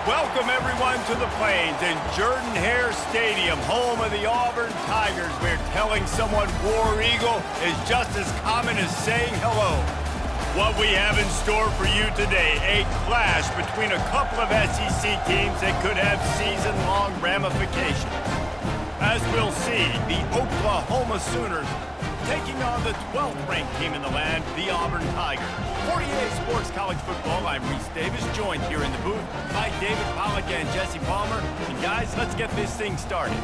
Welcome, everyone, to the Plains in Jordan-Hare Stadium, home of the Auburn Tigers, where telling someone War Eagle is just as common as saying hello. What we have in store for you today, a clash between a couple of SEC teams that could have season-long ramifications. As we'll see, the Oklahoma Sooners taking on the 12th-ranked team in the land, the Auburn Tigers. 48 Sports College Football, I'm Reese Davis, joined here in the booth by David Pollack and Jesse Palmer. And guys, let's get this thing started.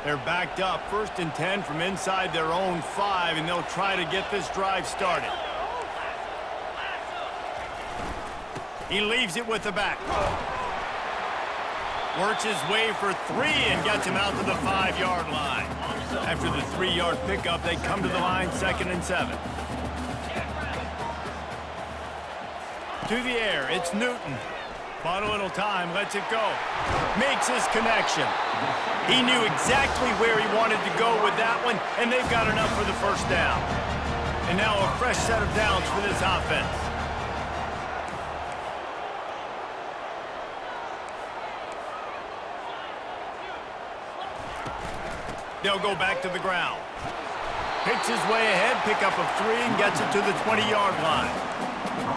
They're backed up, 1st and 10 from inside their own 5, and they'll try to get this drive started. He leaves it with the back. Works his way for 3 and gets him out to the 5-yard line. After the 3-yard pickup, they come to the line, 2nd and 7. To the air, it's Newton. Bought a little time, lets it go. Makes his connection. He knew exactly where he wanted to go with that one, and they've got enough for the 1st down. And now a fresh set of downs for this offense. They'll go back to the ground. Picks his way ahead, pickup of 3, and gets it to the 20-yard line.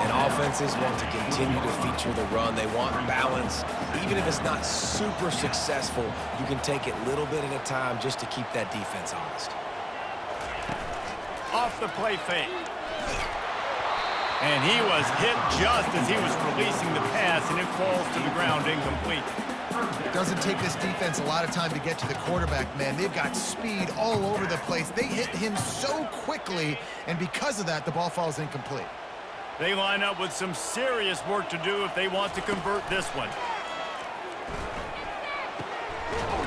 And offenses want to continue to feature the run. They want balance. Even if it's not super successful, you can take it little bit at a time just to keep that defense honest. Off the play fake. And he was hit just as he was releasing the pass, and it falls to the ground incomplete. Doesn't take this defense a lot of time to get to the quarterback, man. They've got speed all over the place. They hit him so quickly, and because of that, the ball falls incomplete. They line up with some serious work to do if they want to convert this one.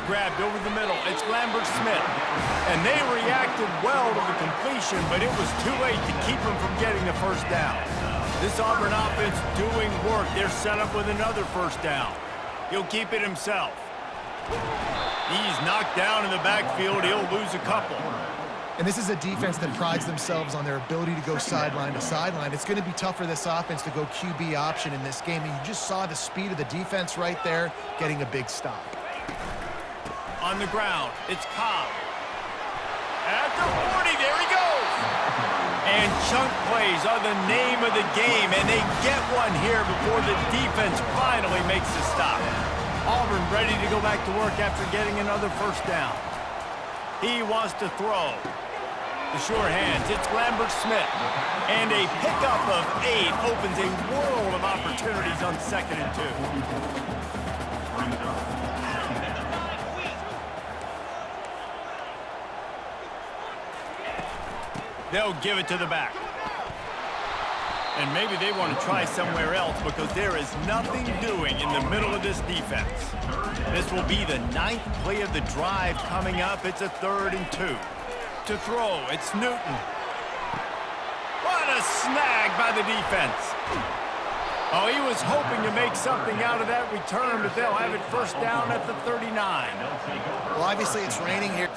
Grabbed over the middle. It's Lambert-Smith. And they reacted well to the completion, but it was too late to keep them from getting the 1st down. This Auburn offense doing work. They're set up with another 1st down. He'll keep it himself. He's knocked down in the backfield. He'll lose a couple. And this is a defense that prides themselves on their ability to go sideline to sideline. It's going to be tough for this offense to go QB option in this game. And you just saw the speed of the defense right there getting a big stop. On the ground, it's Cobb. At the 40, there he goes. And chunk plays are the name of the game, and they get one here before the defense finally makes the stop. Auburn ready to go back to work after getting another 1st down. He wants to throw. The sure hands, it's Lambert-Smith. And a pickup of 8 opens a world of opportunities on 2nd and 2. They'll give it to the back. And maybe they want to try somewhere else because there is nothing doing in the middle of this defense. This will be the 9th play of the drive coming up. It's a 3rd and 2. To throw, it's Newton. What a snag by the defense. Oh, he was hoping to make something out of that return, but they'll have it 1st down at the 39. Well, obviously it's raining here.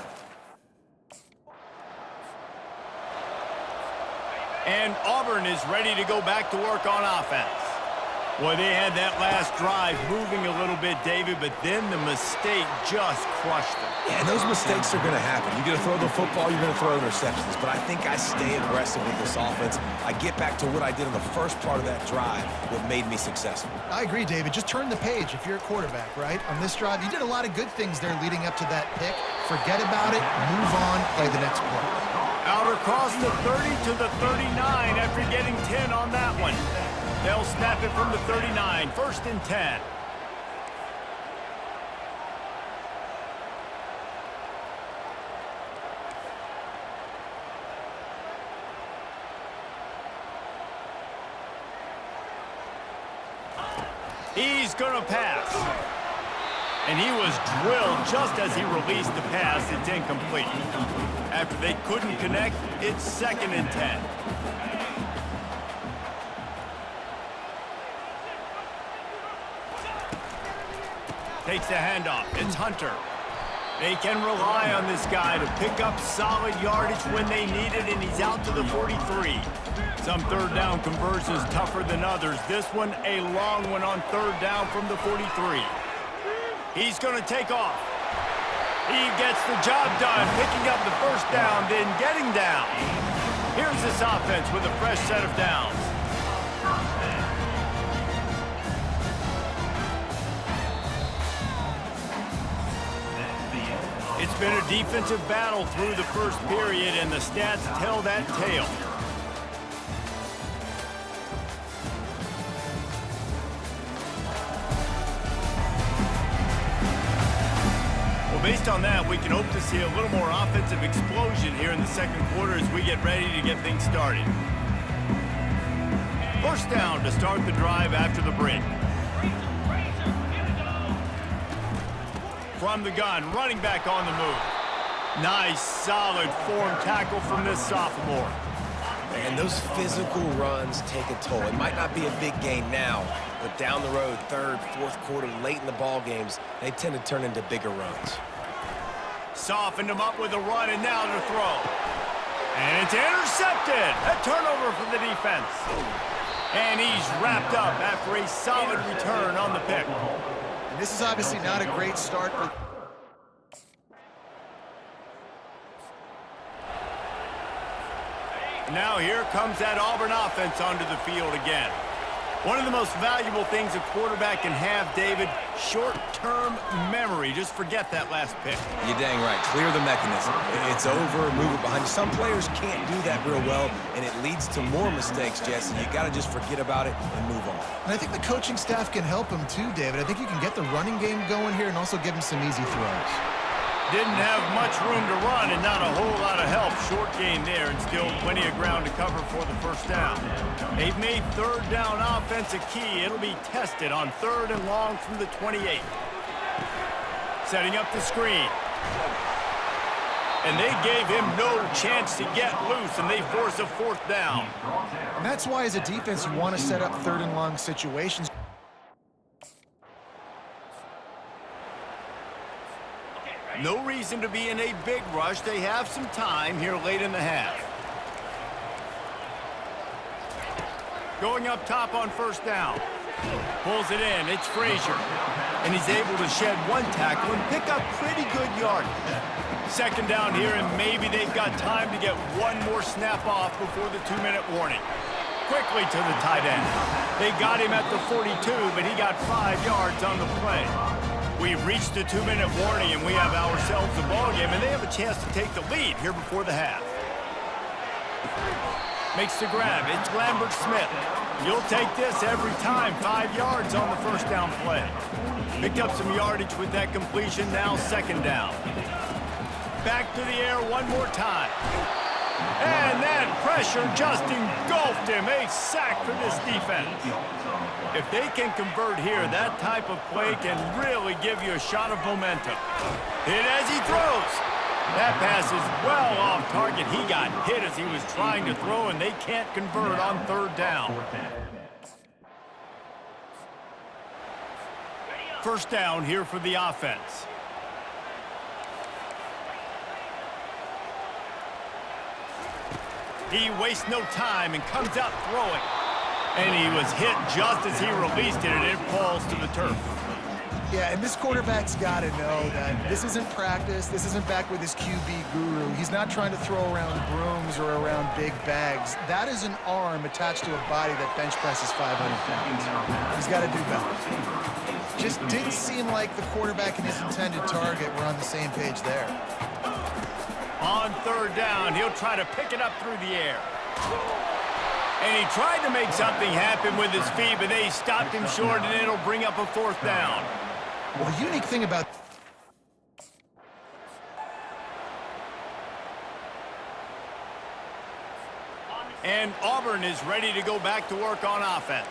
And Auburn is ready to go back to work on offense. Boy, they had that last drive moving a little bit, David, but then the mistake just crushed them. Yeah, and those mistakes are going to happen. You're going to throw the football, you're going to throw interceptions. But I think I stay aggressive with this offense. I get back to what I did in the first part of that drive, what made me successful. I agree, David. Just turn the page if you're a quarterback, right? On this drive, you did a lot of good things there leading up to that pick. Forget about it, move on, play the next play. Out across the 30 to the 39 after getting 10 on that one. They'll snap it from the 39, 1st and 10. He's going to pass. And he was drilled just as he released the pass. It's incomplete. After they couldn't connect, it's 2nd and 10. Takes the handoff. It's Hunter. They can rely on this guy to pick up solid yardage when they need it, and he's out to the 43. Some third down conversions tougher than others. This one, a long one on third down from the 43. He's going to take off. He gets the job done, picking up the first down, then getting down. Here's this offense with a fresh set of downs. It's been a defensive battle through the first period, and the stats tell that tale. Well, based on that, we can hope to see a little more offensive explosion here in the second quarter as we get ready to get things started. First down to start the drive after the break. From the gun, running back on the move. Nice, solid form tackle from this sophomore. And those physical runs take a toll. It might not be a big gain now, but down the road, third, fourth quarter, late in the ball games, they tend to turn into bigger runs. Softened him up with a run, and now to throw. And it's intercepted. A turnover for the defense. And he's wrapped up after a solid return on the pick. And this is obviously not a great start for... Now here comes that Auburn offense onto the field again. One of the most valuable things a quarterback can have, David, short-term memory. Just forget that last pick. You're dang right. Clear the mechanism. It's over, move it behind you. Some players can't do that real well, and it leads to more mistakes, Jesse. You got to just forget about it and move on. And I think the coaching staff can help him too, David. I think you can get the running game going here and also give him some easy throws. Didn't have much room to run and not a whole lot of help. Short gain there and still plenty of ground to cover for the first down. They've made third down offense a key. It'll be tested on third and long from the 28. Setting up the screen. And they gave him no chance to get loose, and they force a fourth down. And that's why as a defense you want to set up third and long situations. No reason to be in a big rush. They have some time here late in the half. Going up top on first down. Pulls it in. It's Frazier. And he's able to shed one tackle and pick up pretty good yardage. Second down here, and maybe they've got time to get one more snap off before the 2-minute warning. Quickly to the tight end. They got him at the 42, but he got 5 yards on the play. We've reached the 2-minute warning, and we have ourselves a ball game, and they have a chance to take the lead here before the half. Makes the grab. It's Lambert-Smith. You'll take this every time. 5 yards on the first down play. Picked up some yardage with that completion. Now second down. Back to the air one more time. And that pressure just engulfed him. A sack for this defense. If they can convert here, that type of play can really give you a shot of momentum. Hit as he throws. That pass is well off target. He got hit as he was trying to throw, and they can't convert on third down. First down here for the offense. He wastes no time and comes out throwing. And he was hit just as he released it, and it falls to the turf. Yeah, and this quarterback's got to know that this isn't practice. This isn't back with his QB guru. He's not trying to throw around brooms or around big bags. That is an arm attached to a body that bench presses 500 pounds. He's got to do better. Just didn't seem like the quarterback and his intended target were on the same page there. On third down, he'll try to pick it up through the air. And he tried to make something happen with his feet, but they stopped him short, and it'll bring up a fourth down. Well, the unique thing about... And Auburn is ready to go back to work on offense.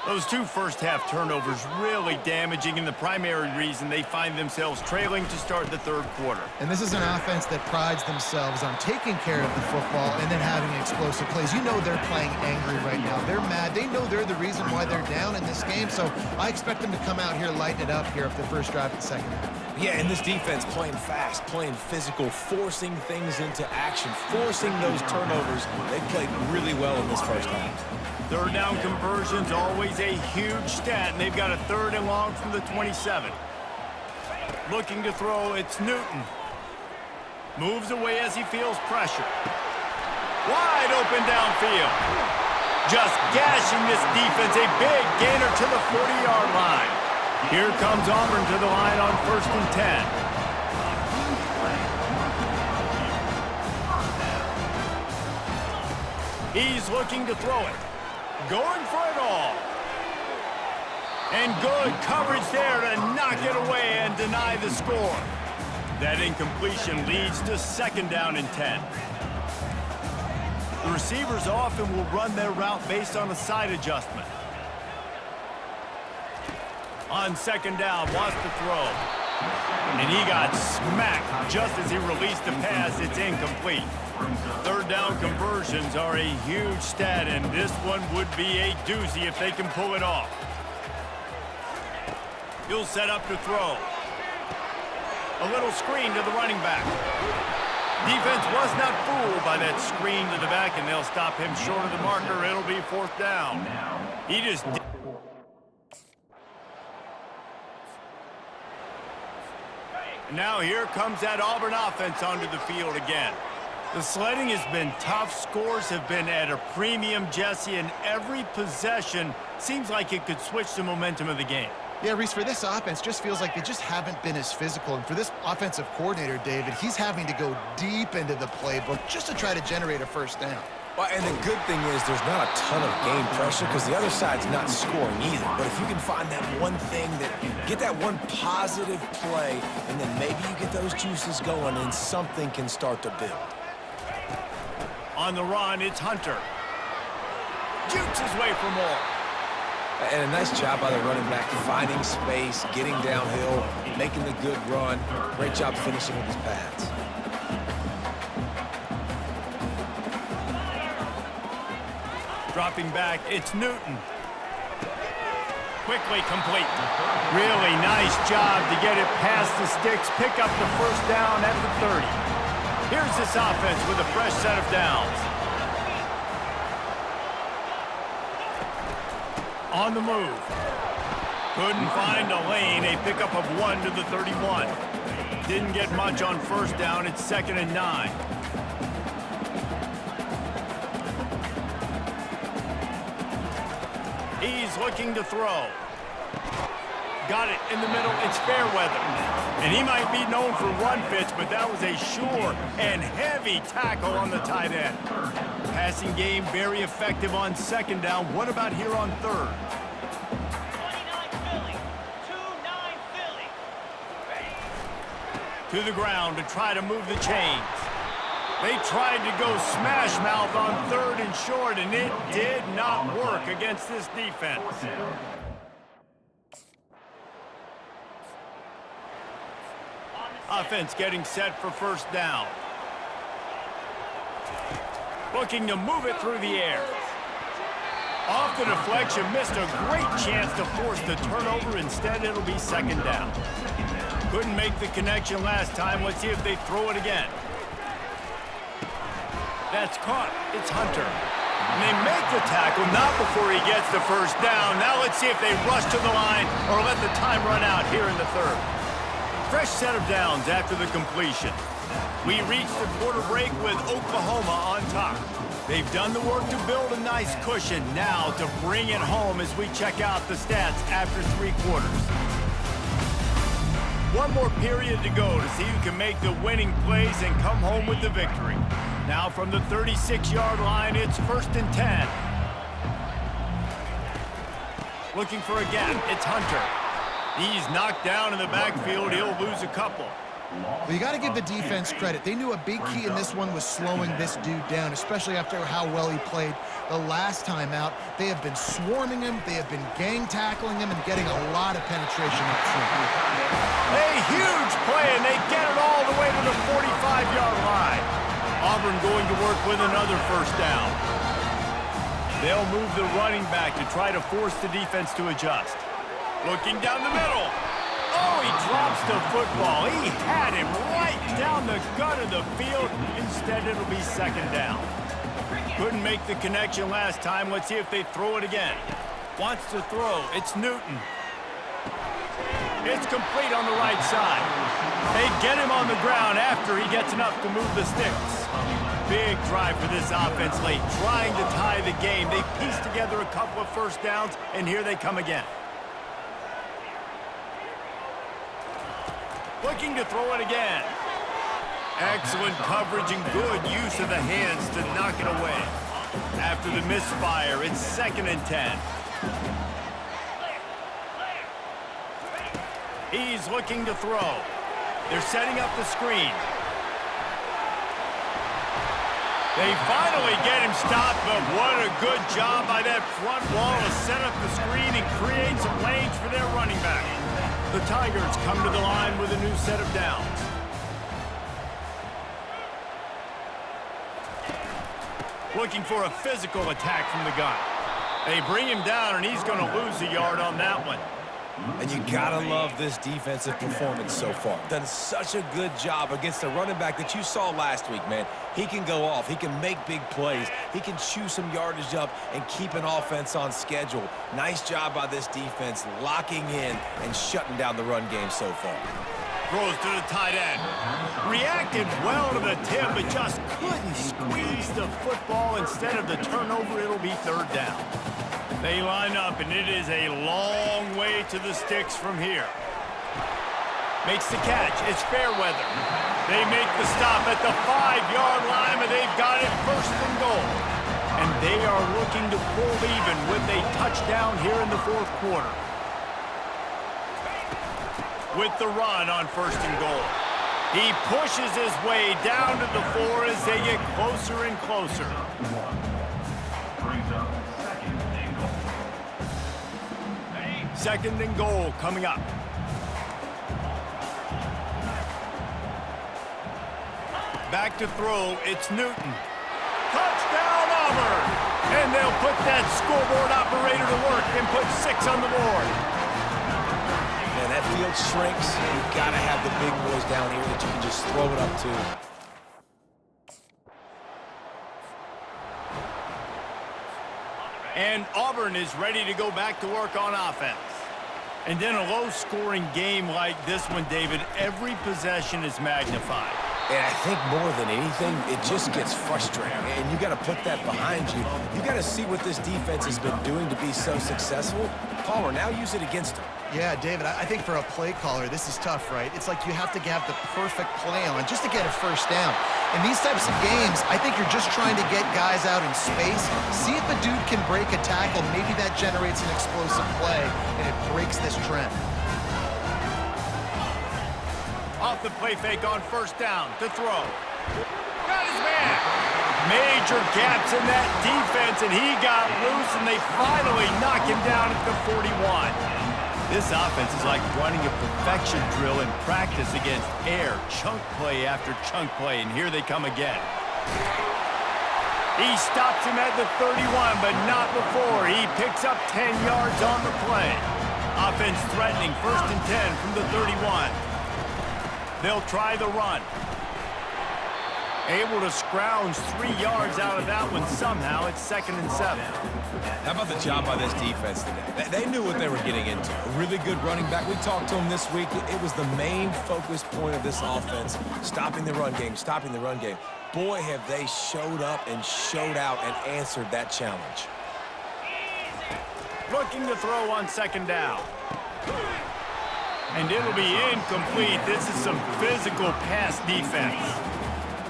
Those 2 first-half turnovers really damaging, and the primary reason they find themselves trailing to start the third quarter. And this is an offense that prides themselves on taking care of the football and then having explosive plays. You know they're playing angry right now. They're mad. They know they're the reason why they're down in this game, so I expect them to come out here, lighten it up here for the first drive of the second half. Yeah, and this defense playing fast, playing physical, forcing things into action, forcing those turnovers. They played really well in this first half. Third down conversion's always a huge stat, and they've got a 3rd and long from the 27. Looking to throw, it's Newton. Moves away as he feels pressure. Wide open downfield. Just gashing this defense, a big gainer to the 40-yard line. Here comes Auburn to the line on 1st and 10. He's looking to throw it. Going for it all. And good coverage there to knock it away and deny the score. That incompletion leads to 2nd down and 10. The receivers often will run their route based on a side adjustment. On 2nd down, wants to throw. And he got smacked just as he released the pass. It's incomplete. 3rd down conversions are a huge stat, and this one would be a doozy if they can pull it off. He'll set up to throw. A little screen to the running back. Defense was not fooled by that screen to the back, and they'll stop him short of the marker. It'll be 4th down. He just... Now here comes that Auburn offense onto the field again. The sledding has been tough. Scores have been at a premium, Jesse, and every possession seems like it could switch the momentum of the game. Yeah, Reese, for this offense, just feels like they just haven't been as physical. And for this offensive coordinator, David, he's having to go deep into the playbook just to try to generate a 1st down. Well, and the good thing is there's not a ton of game pressure because the other side's not scoring either. But if you can find that one thing, get that one positive play, and then maybe you get those juices going and something can start to build. On the run, it's Hunter. Jukes his way for more. And a nice job by the running back, finding space, getting downhill, making the good run. Great job finishing with his pads. Dropping back, it's Newton. Quickly complete. Really nice job to get it past the sticks, pick up the 1st down at the 30. Here's this offense with a fresh set of downs. On the move. Couldn't find a lane, a pickup of 1 to the 31. Didn't get much on 1st down, it's 2nd and 9. He's looking to throw. Got it in the middle, it's Fairweather. And he might be known for run fits, but that was a sure and heavy tackle on the tight end. Passing game very effective on 2nd down. What about here on 3rd? 29 Philly. 2-9 Philly. To the ground to try to move the chains. They tried to go smash mouth on 3rd and short, and it did not work against this defense. Offense getting set for 1st down. Looking to move it through the air. Off the deflection, missed a great chance to force the turnover. Instead, it'll be 2nd down. Couldn't make the connection last time. Let's see if they throw it again. That's caught. It's Hunter. And they make the tackle, not before he gets the 1st down. Now let's see if they rush to the line or let the time run out here in the 3rd. Fresh set of downs after the completion. We reach the quarter break with Oklahoma on top. They've done the work to build a nice cushion. Now to bring it home as we check out the stats after 3 quarters. One more period to go to see who can make the winning plays and come home with the victory. Now from the 36-yard line, it's 1st and 10. Looking for a gap, it's Hunter. He's knocked down in the backfield. He'll lose a couple. Well, you got to give the defense credit. They knew a big key in this one was slowing this dude down, especially after how well he played the last time out. They have been swarming him. They have been gang tackling him and getting a lot of penetration up front. A huge play, and they get it all the way to the 45-yard line. Auburn going to work with another 1st down. They'll move the running back to try to force the defense to adjust. Looking down the middle. Oh, he drops the football. He had him right down the gut of the field. Instead, it'll be second down. Couldn't make the connection last time. Let's see if they throw it again. Wants to throw. It's Newton. It's complete on the right side. They get him on the ground after he gets enough to move the sticks. Big drive for this offense late, trying to tie the game. They pieced together a couple of first downs, and here they come again. Looking to throw it again. Excellent coverage and good use of the hands to knock it away. After the misfire, it's 2nd and 10. He's looking to throw. They're setting up the screen. They finally get him stopped, but what a good job by that front wall to set up the screen and create some lanes for their running back. The Tigers come to the line with a new set of downs. Looking for a physical attack from the gun. They bring him down, and he's going to lose a yard on that one. And you gotta love this defensive performance so far. Done such a good job against the running back that you saw last week, man. He can go off. He can make big plays. He can chew some yardage up and keep an offense on schedule. Nice job by this defense locking in and shutting down the run game so far. Throws to the tight end. Reacted well to the tip, but just couldn't squeeze the football. Instead of the turnover, it'll be 3rd down. They line up, and it is a long way to the sticks from here. Makes the catch. It's Fairweather. They make the stop at the 5-yard line, but they've got it 1st and goal. And they are looking to pull even with a touchdown here in the 4th quarter. With the run on 1st and goal. He pushes his way down to the 4 as they get closer and closer. Second and goal coming up. Back to throw, it's Newton. Touchdown, Auburn! And they'll put that scoreboard operator to work and put 6 on the board. Man, that field shrinks. You've got to have the big boys down here that you can just throw it up to. And Auburn is ready to go back to work on offense. And in a low-scoring game like this one, David, every possession is magnified. And I think more than anything, it just gets frustrating. And you got to put that behind you. You got to see what this defense has been doing to be so successful. Palmer, now use it against them. Yeah, David, I think for a play caller, this is tough, right? It's like you have to have the perfect play on just to get a 1st down. In these types of games, I think you're just trying to get guys out in space, see if a dude can break a tackle. Maybe that generates an explosive play, and it breaks this trend. Off the play fake on 1st down to throw. Got his man. Major gaps in that defense, and he got loose, and they finally knock him down at the 41. This offense is like running a perfection drill in practice against air, chunk play after chunk play, and here they come again. He stops him at the 31, but not before. He picks up 10 yards on the play. Offense threatening, 1st and 10 from the 31. They'll try the run. Able to scrounge 3 yards out of that one somehow. It's 2nd and 7. How about the job by this defense today? They knew what they were getting into. A really good running back. We talked to him this week. It was the main focus point of this offense. Stopping the run game, stopping the run game. Boy, have they showed up and showed out and answered that challenge. Looking to throw on 2nd down. And it'll be incomplete. This is some physical pass defense.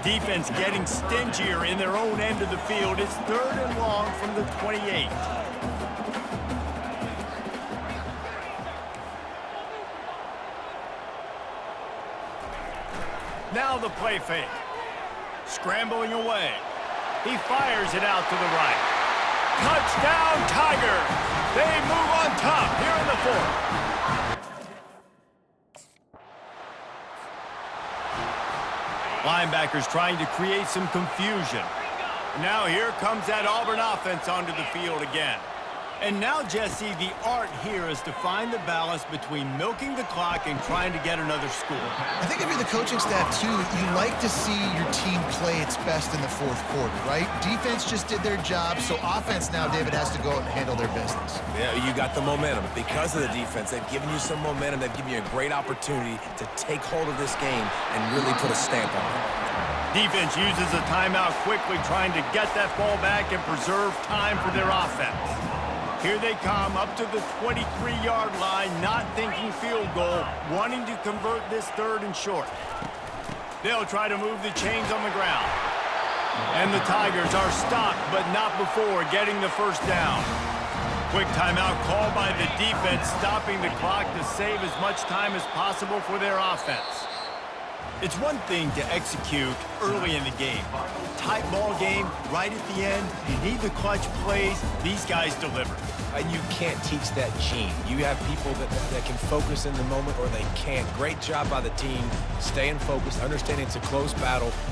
Defense getting stingier in their own end of the field. It's 3rd and long from the 28. Now the play fake. Scrambling away. He fires it out to the right. Touchdown, Tigers! They move on top here in the 4th. Linebackers trying to create some confusion. Now here comes that Auburn offense onto the field again. And now, Jesse, the art here is to find the balance between milking the clock and trying to get another score. I think if you're the coaching staff, too, you like to see your team play its best in the fourth quarter, right? Defense just did their job, so offense now, David, has to go out and handle their business. Yeah, you got the momentum. Because of the defense, they've given you some momentum. They've given you a great opportunity to take hold of this game and really put a stamp on it. Defense uses a timeout quickly, trying to get that ball back and preserve time for their offense. Here they come up to the 23-yard line, not thinking field goal, wanting to convert this third and short. They'll try to move the chains on the ground. And the Tigers are stopped, but not before getting the first down. Quick timeout called by the defense, stopping the clock to save as much time as possible for their offense. It's one thing to execute early in the game. Tight ball game, right at the end, you need the clutch plays. These guys deliver. And you can't teach that gene. You have people that can focus in the moment or they can't. Great job by the team, staying focused, understanding it's a close battle,